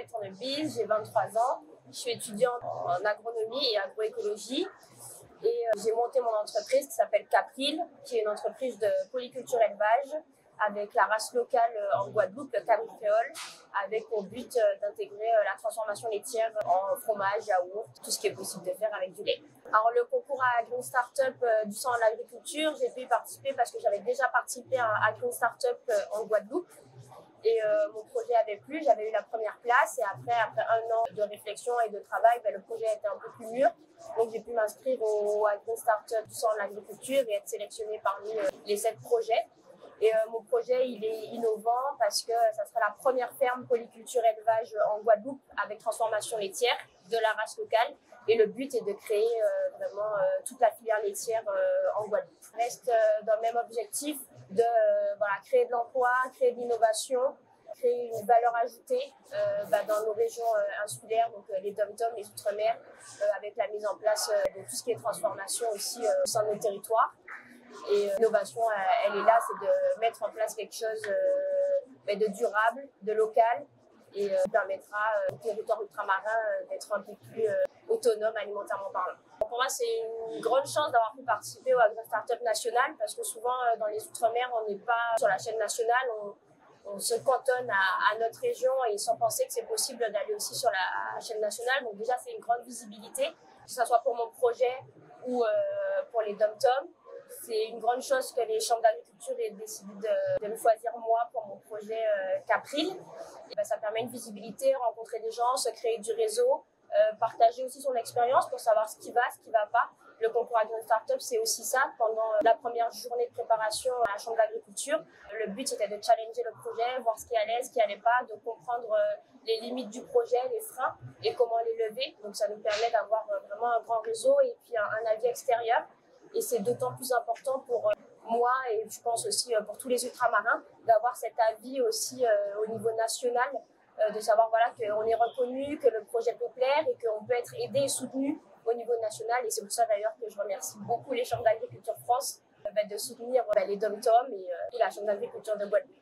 m'appelle Tournebise, j'ai 23 ans. Je suis étudiante en agronomie et agroécologie. Et j'ai monté mon entreprise qui s'appelle Capril, qui est une entreprise de polyculture élevage avec la race locale en Guadeloupe, le Cabri créole, avec pour but d'intégrer la transformation laitière en fromage, yaourt, tout ce qui est possible de faire avec du lait. Alors le concours à Green Startup du sang de l'agriculture, j'ai pu y participer parce que j'avais déjà participé à Green Startup en Guadeloupe. Et mon projet avait plu, j'avais eu la première place et après 1 an de réflexion et de travail, le projet était un peu plus mûr. Donc j'ai pu m'inscrire à Green Startup du sang de l'agriculture et être sélectionnée parmi les 7 projets. Et mon projet, il est innovant parce que ça sera la première ferme polyculture élevage en Guadeloupe avec transformation laitière de la race locale. Et le but est de créer vraiment toute la filière laitière en Guadeloupe. On reste dans le même objectif de créer de l'emploi, créer de l'innovation, créer une valeur ajoutée dans nos régions insulaires, donc les dom-toms, les outre-mer, avec la mise en place de tout ce qui est transformation aussi au sein de nos territoires. Et l'innovation, elle est là, c'est de mettre en place quelque chose de durable, de local, et qui permettra au territoire ultramarin d'être un peu plus autonome alimentairement parlant. Pour moi, c'est une grande chance d'avoir pu participer au Green Startup national parce que souvent, dans les Outre-mer, on n'est pas sur la chaîne nationale, on se cantonne à notre région et sans penser que c'est possible d'aller aussi sur la chaîne nationale. Donc déjà, c'est une grande visibilité, que ce soit pour mon projet ou pour les dom-toms. C'est une grande chose que les chambres d'agriculture aient décidé de me choisir moi pour mon projet Capril. Et ça permet une visibilité, rencontrer des gens, se créer du réseau, partager aussi son expérience pour savoir ce qui va pas. Le concours à Green Startup, c'est aussi ça. Pendant la première journée de préparation à la chambre d'agriculture, le but c'était de challenger le projet, voir ce qui allait pas, de comprendre les limites du projet, les freins et comment les lever. Donc ça nous permet d'avoir vraiment un grand réseau et puis un avis extérieur. Et c'est d'autant plus important pour moi et je pense aussi pour tous les ultramarins d'avoir cet avis aussi au niveau national, de savoir qu'on est reconnu, que le projet peut plaire et qu'on peut être aidé et soutenu au niveau national. Et c'est pour ça d'ailleurs que je remercie beaucoup les chambres d'agriculture France de soutenir les dom-toms et la chambre d'agriculture de Guadeloupe.